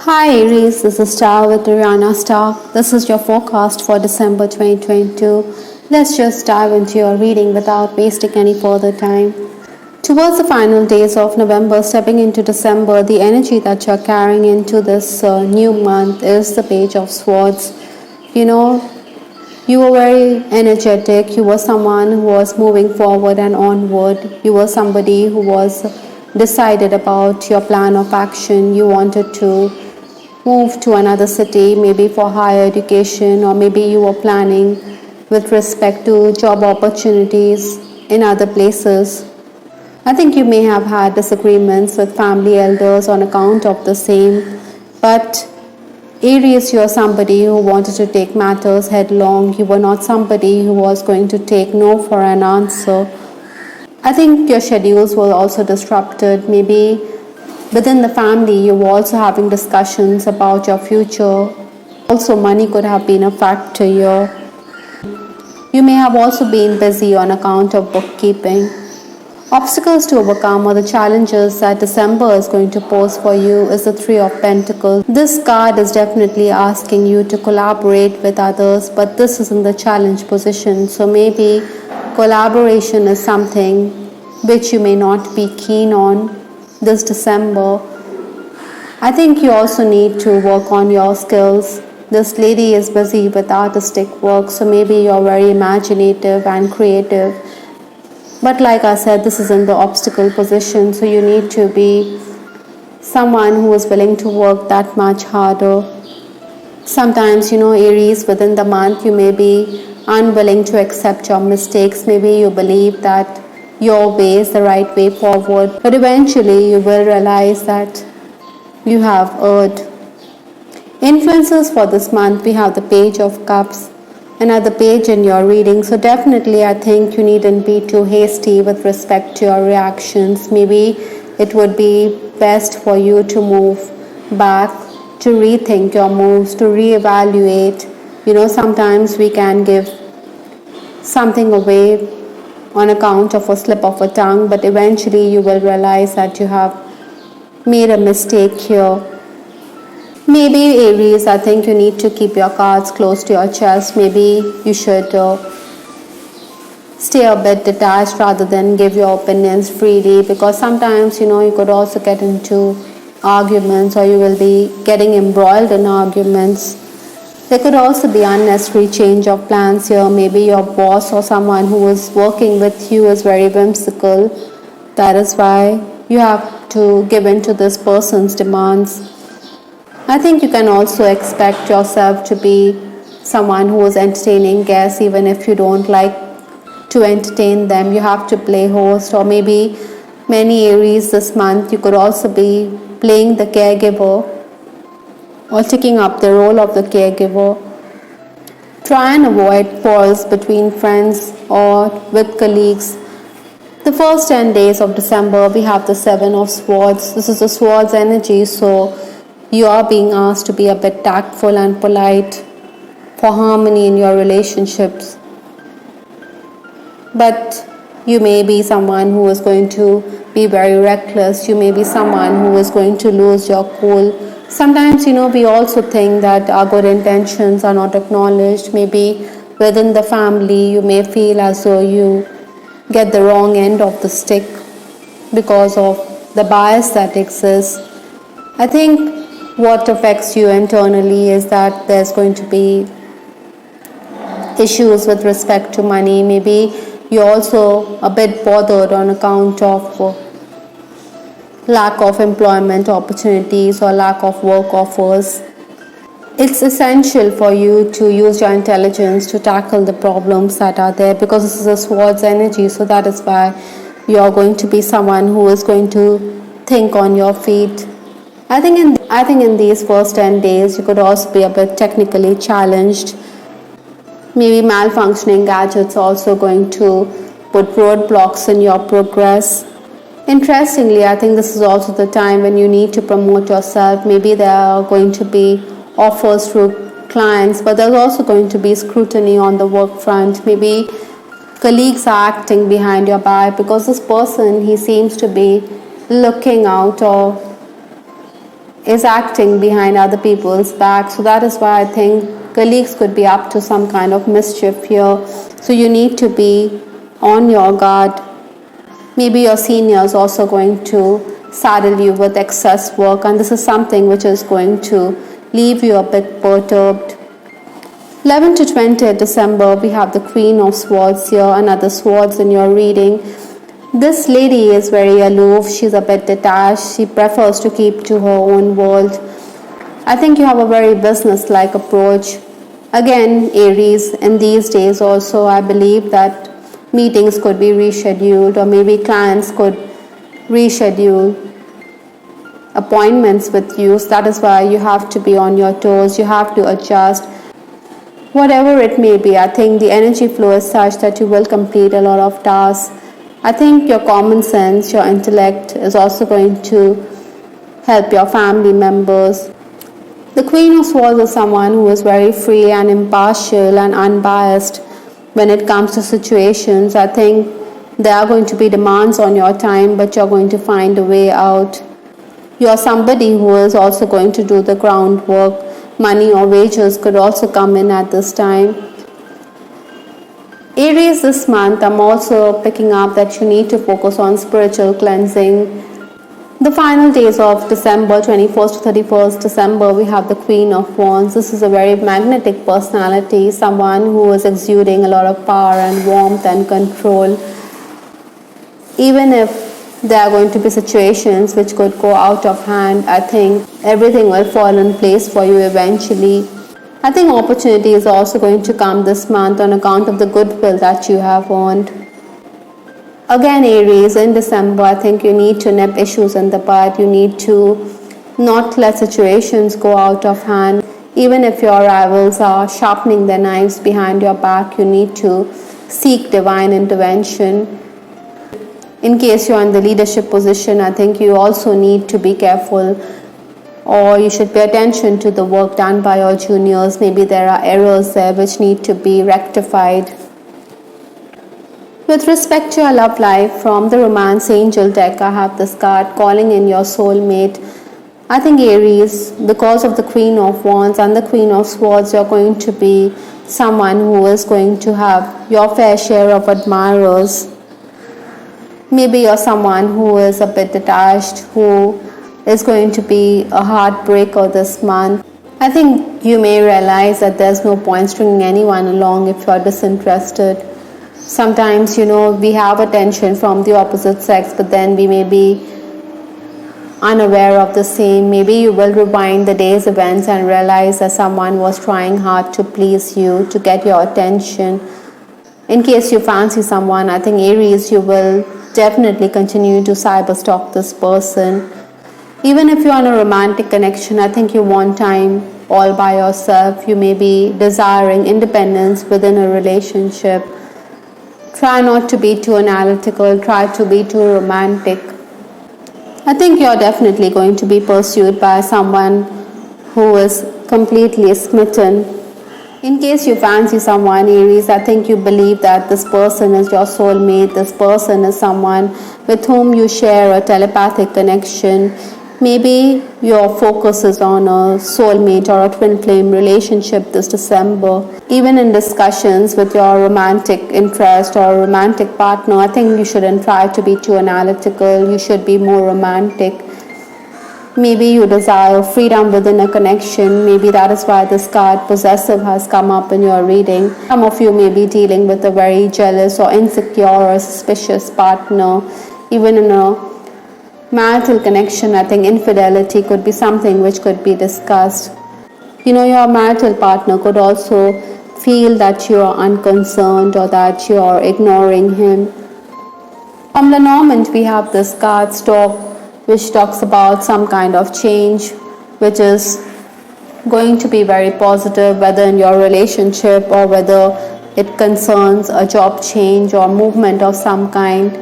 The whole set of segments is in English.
Hi Aries, this is Star with Ariana Star. This is your forecast for December 2022. Let's just dive into your reading without wasting any further time. Towards the final days of November, stepping into December, the energy that you're carrying into this new month is the Page of Swords. You know, you were very energetic. You were someone who was moving forward and onward. You were somebody who was decided about your plan of action. You wanted to move to another city, maybe for higher education, or maybe you were planning with respect to job opportunities in other places. I think you may have had disagreements with family elders on account of the same, but Aries, you are somebody who wanted to take matters headlong. You were not somebody who was going to take no for an answer. I think your schedules were also disrupted. Maybe within the family, you were also having discussions about your future. Also, money could have been a factor here. You may have also been busy on account of bookkeeping. Obstacles to overcome or the challenges that December is going to pose for you is the Three of Pentacles. This card is definitely asking you to collaborate with others, but this is in the challenge position. So maybe collaboration is something which you may not be keen on this December. I think you also need to work on your skills. This lady is busy with artistic work, so maybe you're very imaginative and creative. But like I said, this is in the obstacle position, so you need to be someone who is willing to work that much harder. Sometimes, Aries, within the month, you may be unwilling to accept your mistakes. Maybe you believe that your way is the right way forward, but eventually you will realize that you have erred. Influences for this month, we have the Page of Cups, another page in your reading. So definitely I think you needn't be too hasty with respect to your reactions. Maybe it would be best for you to move back, to rethink your moves, to reevaluate. Sometimes we can give something away on account of a slip of a tongue, but eventually you will realize that you have made a mistake here. Maybe Aries, I think you need to keep your cards close to your chest. Maybe you should stay a bit detached rather than give your opinions freely, because sometimes you could also get into arguments, or you will be getting embroiled in arguments. There could also be unnecessary change of plans here. Maybe your boss or someone who is working with you is very whimsical. That is why you have to give in to this person's demands. I think you can also expect yourself to be someone who is entertaining guests, even if you don't like to entertain them. You have to play host, or maybe many Aries this month, you could also be playing the caregiver or taking up the role of the caregiver. Try and avoid quarrels between friends or with colleagues. The first 10 days of December, we have the Seven of Swords. This is the Swords energy, so you are being asked to be a bit tactful and polite for harmony in your relationships. But you may be someone who is going to be very reckless. You may be someone who is going to lose your cool. Sometimes, we also think that our good intentions are not acknowledged. Maybe within the family, you may feel as though you get the wrong end of the stick because of the bias that exists. I think what affects you internally is that there's going to be issues with respect to money. Maybe you're also a bit bothered on account of lack of employment opportunities or lack of work offers. It's essential for you to use your intelligence to tackle the problems that are there, because this is a Swords energy. So that is why you're going to be someone who is going to think on your feet. I think in these first 10 days, you could also be a bit technically challenged. Maybe malfunctioning gadgets also going to put roadblocks in your progress. Interestingly, I think this is also the time when you need to promote yourself. Maybe there are going to be offers through clients, but there's also going to be scrutiny on the work front. Maybe colleagues are acting behind your back, because this person, he seems to be looking out or is acting behind other people's back. So that is why I think colleagues could be up to some kind of mischief here. So you need to be on your guard. Maybe your senior is also going to saddle you with excess work, and this is something which is going to leave you a bit perturbed. 11 to 20th December, we have the Queen of Swords here, another swords in your reading. This lady is very aloof, she's a bit detached, she prefers to keep to her own world. I think you have a very business-like approach. Again, Aries, in these days also, I believe that meetings could be rescheduled, or maybe clients could reschedule appointments with you. So that is why you have to be on your toes, you have to adjust. Whatever it may be, I think the energy flow is such that you will complete a lot of tasks. I think your common sense, your intellect is also going to help your family members. The Queen of Swords is someone who is very free and impartial and unbiased when it comes to situations. I think there are going to be demands on your time, but you're going to find a way out. You are somebody who is also going to do the groundwork. Money or wages could also come in at this time. Aries, this month I'm also picking up that you need to focus on spiritual cleansing. The final days of December, 21st to 31st December, we have the Queen of Wands. This is a very magnetic personality, someone who is exuding a lot of power and warmth and control. Even if there are going to be situations which could go out of hand, I think everything will fall in place for you eventually. I think opportunity is also going to come this month on account of the goodwill that you have earned. Again, Aries, in December, I think you need to nip issues in the bud. You need to not let situations go out of hand. Even if your rivals are sharpening their knives behind your back, you need to seek divine intervention. In case you're in the leadership position, I think you also need to be careful, or you should pay attention to the work done by your juniors. Maybe there are errors there which need to be rectified. With respect to your love life, from the Romance Angel deck, I have this card calling in your soulmate. I think Aries, because of the Queen of Wands and the Queen of Swords, you're going to be someone who is going to have your fair share of admirers. Maybe you're someone who is a bit detached, who is going to be a heartbreaker this month. I think you may realize that there's no point stringing anyone along if you're disinterested. Sometimes, we have attention from the opposite sex, but then we may be unaware of the same. Maybe you will rewind the day's events and realize that someone was trying hard to please you, to get your attention. In case you fancy someone, I think Aries, you will definitely continue to cyber stalk this person. Even if you're in a romantic connection, I think you want time all by yourself. You may be desiring independence within a relationship. Try not to be too analytical, try to be too romantic. I think you're definitely going to be pursued by someone who is completely smitten. In case you fancy someone, Aries, I think you believe that this person is your soulmate, this person is someone with whom you share a telepathic connection. Maybe your focus is on a soulmate or a twin flame relationship this December. Even in discussions with your romantic interest or romantic partner, I think you shouldn't try to be too analytical, you should be more romantic. Maybe you desire freedom within a connection. Maybe that is why this card possessive has come up in your reading. Some of you may be dealing with a very jealous or insecure or suspicious partner. Even in a marital connection, I think infidelity could be something which could be discussed. Your marital partner could also feel that you are unconcerned or that you are ignoring him. From Lenormand, we have this card Stalk, which talks about some kind of change, which is going to be very positive, whether in your relationship or whether it concerns a job change or movement of some kind.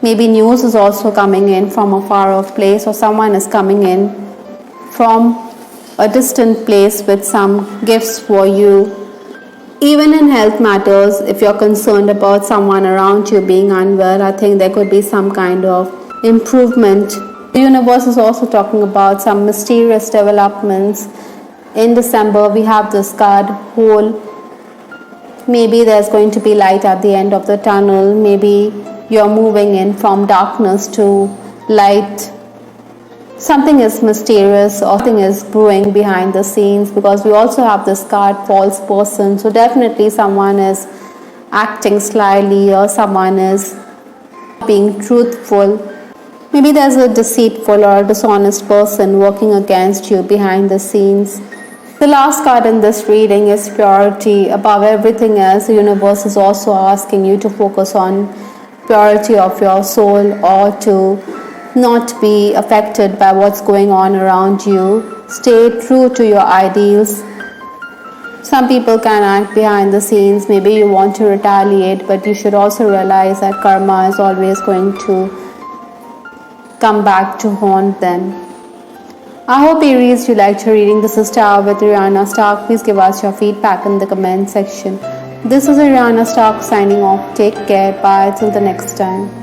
Maybe news is also coming in from a far off place, or someone is coming in from a distant place with some gifts for you. Even in health matters, if you're concerned about someone around you being unwell, I think there could be some kind of improvement The universe is also talking about some mysterious developments. In December, we have this card, Whole. Maybe there's going to be light at the end of the tunnel. Maybe you're moving in from darkness to light. Something is mysterious or something is brewing behind the scenes, because we also have this card, False Person. So definitely someone is acting slyly or someone is being truthful. Maybe there's a deceitful or dishonest person working against you behind the scenes. The last card in this reading is Purity. Above everything else, the universe is also asking you to focus on purity of your soul, or to not be affected by what's going on around you. Stay true to your ideals. Some people can act behind the scenes. Maybe you want to retaliate, but you should also realize that karma is always going to come back to haunt them. I hope, Aries, you liked your reading. This is Star with Ariana Stark. Please give us your feedback in the comment section. This is Ariana Stark signing off. Take care. Bye. Till the next time.